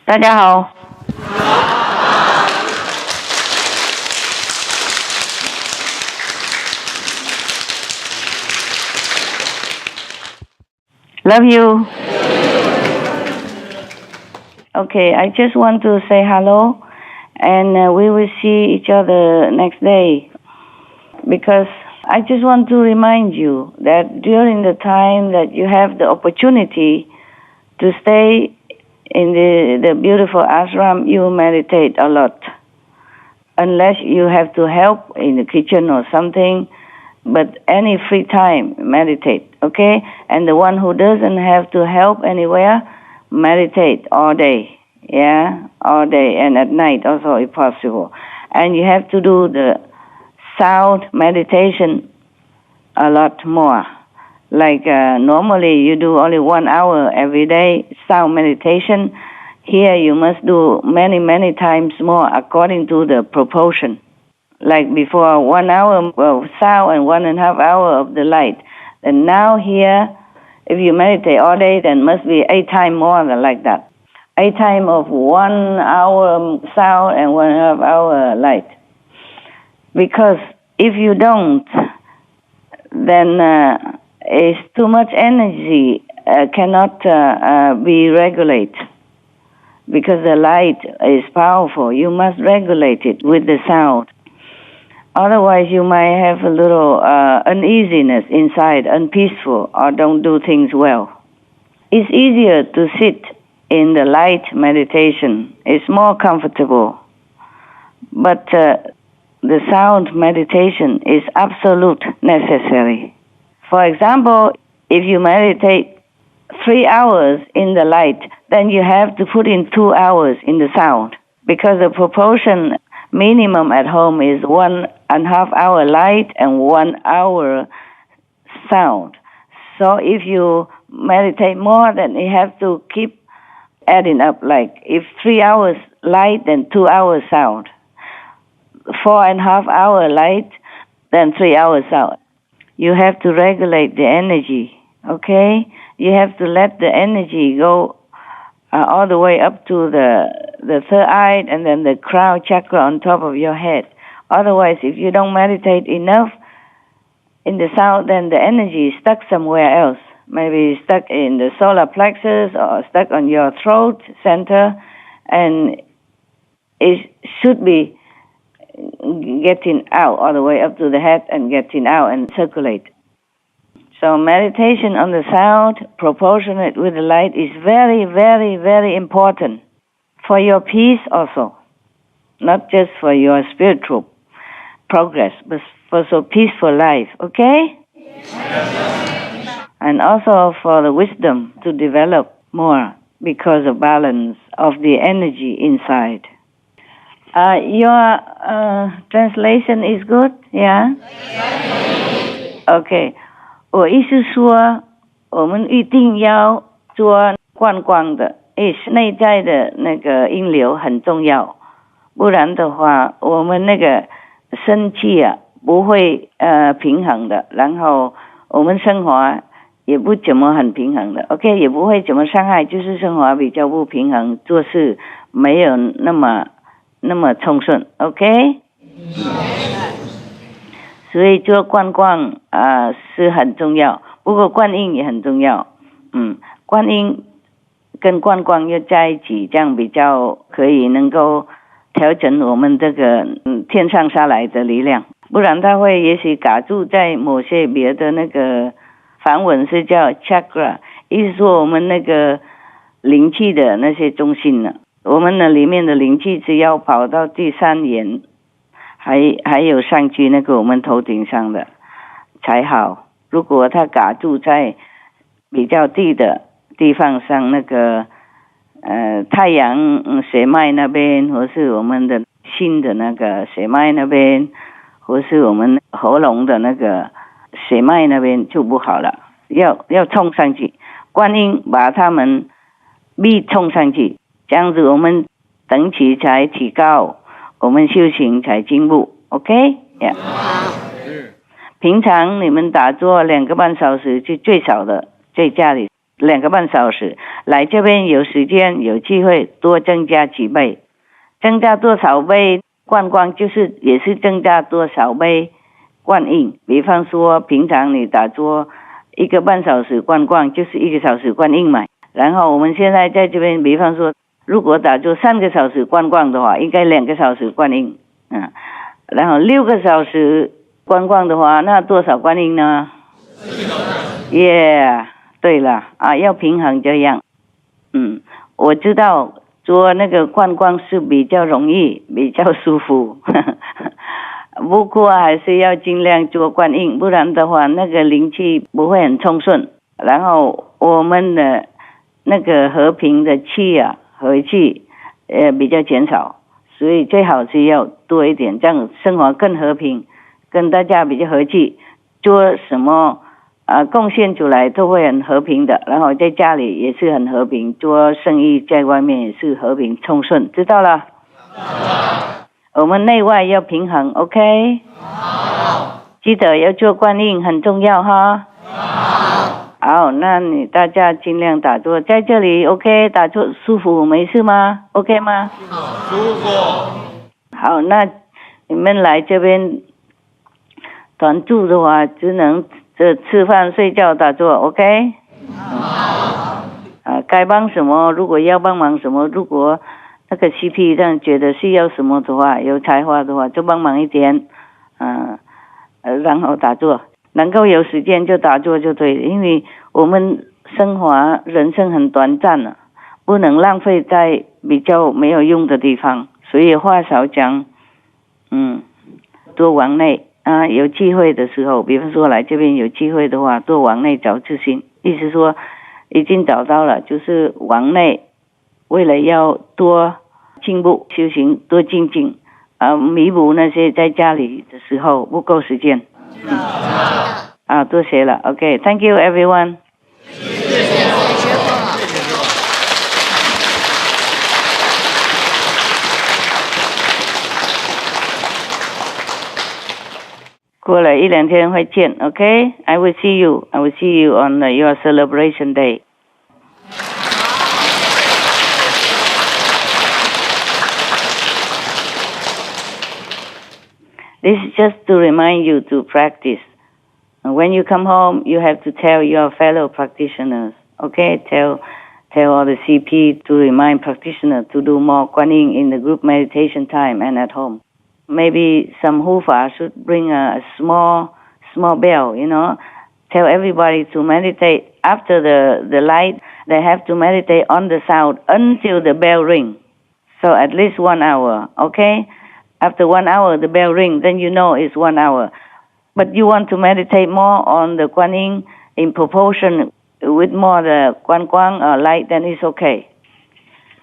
大家好。Love you. Okay, I just want to say hello, and we will see each other next day. Because I just want to remind you that during the time that you have the opportunity to stay in the beautiful ashram, you meditate a lot. Unless you have to help in the kitchen or something, but any free time, meditate, okay? And the one who doesn't have to help anywhere, meditate all day, yeah? All day, and at night also if possible. And you have to do the sound meditation a lot more. Like normally you do only 1 hour every day, sound meditation. Here you must do many, many times more according to the proportion. Like before, 1 hour of sound and 1.5 hours of the light. And now here, if you meditate all day, then must be 8 times more than like that. 8 times of 1 hour sound and 1.5 hour light. Because if you don't, then it's too much energy, cannot be regulated. Because the light is powerful, you must regulate it with the sound. Otherwise, you might have a little uneasiness inside, unpeaceful, or don't do things well. It's easier to sit in the light meditation. It's more comfortable. But the sound meditation is absolute necessary. For example, if you meditate 3 hours in the light, then you have to put in 2 hours in the sound. Because the proportion minimum at home is 1.5 hour light and 1 hour sound. So if you meditate more, then you have to keep adding up. Like if 3 hours light, then 2 hours sound. 4.5 hour light, then 3 hours sound. You have to regulate the energy, okay? You have to let the energy go all the way up to the third eye and then the crown chakra on top of your head. Otherwise, if you don't meditate enough in the sound, then the energy is stuck somewhere else. Maybe stuck in the solar plexus or stuck on your throat center, and it should be getting out all the way up to the head and getting out and circulate. So meditation on the sound, proportionate with the light, is very, very, very important for your peace also. Not just for your spiritual progress, but for so peaceful life, okay? Yes. And also for the wisdom to develop more because of balance of the energy inside. Your translation is good, yeah? Okay. 我意思说，我们一定要做观光的，内在的那个音流很重要，不然的话，我们那个生气啊不会平衡的，然后我们生活也不怎么很平衡的 ，OK， 也不会怎么伤害，就是生活比较不平衡，做事没有那么通顺 ，OK。所以做观光是很重要，不过观音也很重要。观音跟观光要在一起，这样比较可以能够调整我们这个天上下来的力量，不然它会也许卡住在某些别的那个梵文是叫 chakra， 意思说我们那个灵气的那些中心呢，我们的里面的灵气只要跑到第三眼。还有上去那个我们头顶上的才好，如果它卡住在比较低的地方上，那个太阳血脉那边，或是我们的心的那个血脉那边，或是我们喉咙的那个血脉那边就不好了，要冲上去，观音把他们逼冲上去，这样子我们等级才提高，我们修行才进步 ，OK？ Yeah. 平常你们打坐2个半小时是最少的，在家里2个半小时，来这边有时间有机会多增加几倍，增加多少倍观光就是也是增加多少倍观音。比方说平常你打坐1个半小时观光就是1个小时观音嘛，然后我们现在在这边比方说如果打坐3个小时观光的话，应该2个小时观音，然后6个小时观光的话，那多少观音呢？对了要平衡这样。我知道做那个观光是比较容易比较舒服不过还是要尽量做观音，不然的话那个灵气不会很充顺，然后我们的那个和平的气和气比较减少，所以最好是要多一点，这样生活更和平，跟大家比较和气，做什么贡献出来都会很和平的，然后在家里也是很和平，做生意在外面也是和平充顺，知道了？我们内外要平衡 OK？ 好，记得要做观音很重要哈。好，那你大家尽量打坐在这里 OK？ 打坐舒服没事吗？ OK 吗？舒服。好，那你们来这边团住的话只能吃饭睡觉打坐 OK？ 好。该帮什么如果要帮忙什么，如果那个 CP 让觉得需要什么的话，有才华的话就帮忙一点然后打坐，能够有时间就打坐就对，因为我们生活人生很短暂不能浪费在比较没有用的地方，所以话少讲多往内有机会的时候，比方说来这边有机会的话多往内找自信，意思说已经找到了，就是往内为了要多进步修行，多精进弥补那些在家里的时候不够时间多谢了 OK Thank you everyone。 过了1-2天会见 OK I will see you on your celebration day。This is just to remind you to practice. When you come home, you have to tell your fellow practitioners, okay? Tell all the CP to remind practitioners to do more Guanyin in the group meditation time and at home. Maybe some Hufa should bring a small bell, Tell everybody to meditate after the light. They have to meditate on the sound until the bell ring. So at least 1 hour, okay? After 1 hour, the bell rings, then you know it's 1 hour. But you want to meditate more on the Guanyin in proportion with more the Guan or light, then it's okay.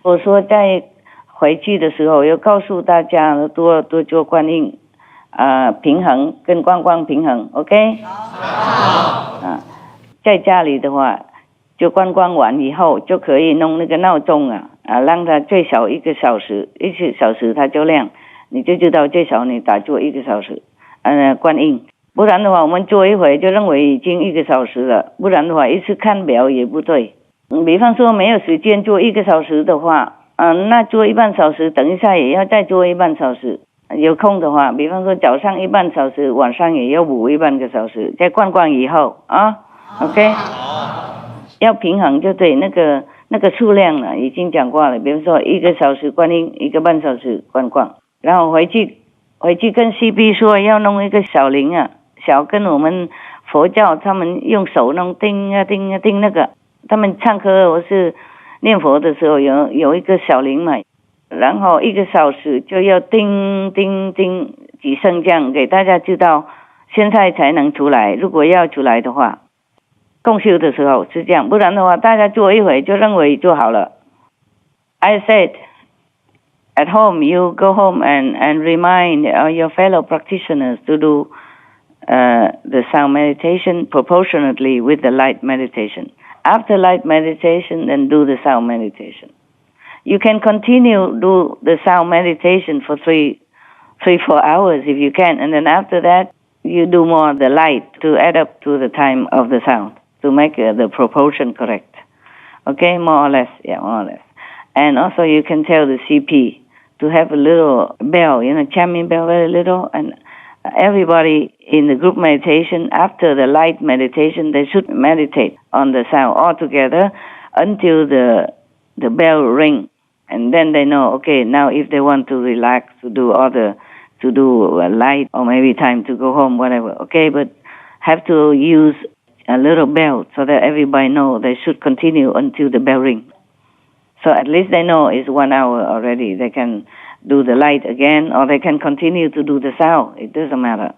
我说在回去的时候要告诉大家多做观音平衡跟观平衡 OK？ 好。在家里的话就观完以后就可以弄那个闹钟让它最少1个小时，1个小时它就亮，你就知道最少你打坐1个小时观音，不然的话我们做一会就认为已经1个小时了，不然的话一直看表也不对。比方说没有时间做1个小时的话那做1半小时，等一下也要再做1半小时，有空的话比方说早上1半小时，晚上也要补1半个小时，在观以后OK？ 要平衡就对，那个数量已经讲过了，比如说1个小时观音，1个半小时观，然后回去跟 CP 说要弄一个小铃小跟我们佛教他们用手弄叮叮那个，他们唱歌或是念佛的时候有一个小铃嘛，然后1个小时就要叮叮叮几声这样，给大家知道现在才能出来，如果要出来的话共修的时候是这样，不然的话大家做一会就认为做好了。 I said at home you go home and remind your fellow practitioners to do the sound meditation proportionately with the light meditation. After light meditation then do the sound meditation. You can continue do the sound meditation for 3-4 hours if you can, and then after that you do more the light to add up to the time of the sound to make the proportion correct. Okay, more or less. Yeah, more or less. And also you can tell the CP to have a little bell, chiming bell, very little. And everybody in the group meditation, after the light meditation, they should meditate on the sound all together until the bell ring. And then they know, okay, now if they want to relax, to do light, or maybe time to go home, whatever. Okay, but have to use a little bell so that everybody know they should continue until the bell ring. So at least they know it's 1 hour already. They can do the light again, or they can continue to do the sound. It doesn't matter.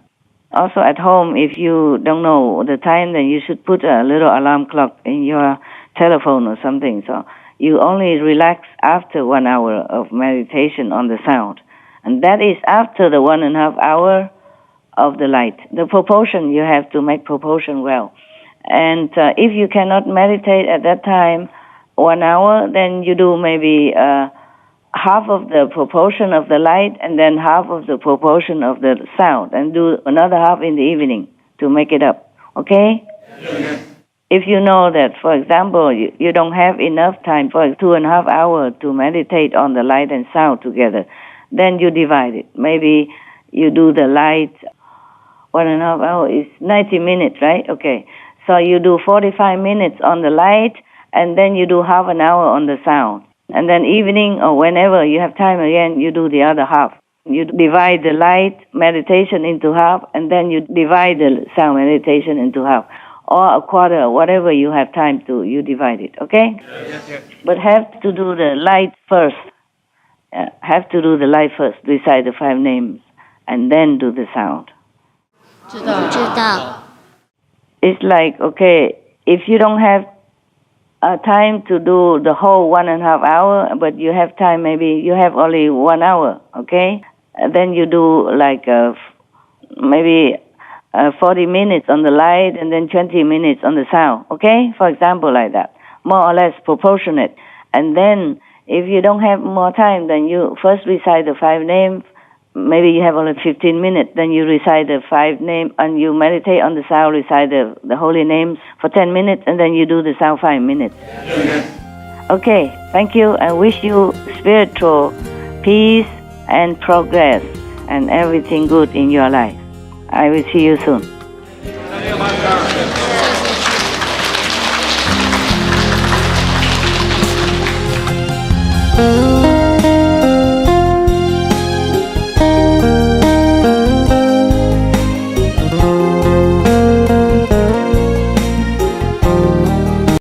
Also at home, if you don't know the time, then you should put a little alarm clock in your telephone or something. So you only relax after 1 hour of meditation on the sound. And that is after the 1.5 hour of the light. The proportion, you have to make proportion well. And if you cannot meditate at that time, 1 hour, then you do maybe half of the proportion of the light and then half of the proportion of the sound, and do another half in the evening to make it up. Okay? Yeah. If you know that, for example, you don't have enough time for 2.5 hours to meditate on the light and sound together, then you divide it. Maybe you do the light 1.5 hours is 90 minutes, right? Okay. So you do 45 minutes on the light, and then you do half an hour on the sound. And then evening or whenever you have time again, you do the other half. You divide the light meditation into half, and then you divide the sound meditation into half. Or a quarter, whatever you have time to, you divide it, okay? Yes. But have to do the light first. Have to do the light first, recite the 5 names, and then do the sound. 知道. It's like, okay, if you don't have time to do the whole 1.5 hour, but you have time, maybe you have only 1 hour, okay? Then you do like maybe 40 minutes on the light and then 20 minutes on the sound, okay? For example, like that, more or less proportionate. And then if you don't have more time, then you first recite the 5 names. Maybe you have only 15 minutes, then you recite the 5 names, and you meditate on the sound, recite the holy names for 10 minutes, and then you do the sound 5 minutes. Okay, thank you. I wish you spiritual peace and progress and everything good in your life. I will see you soon.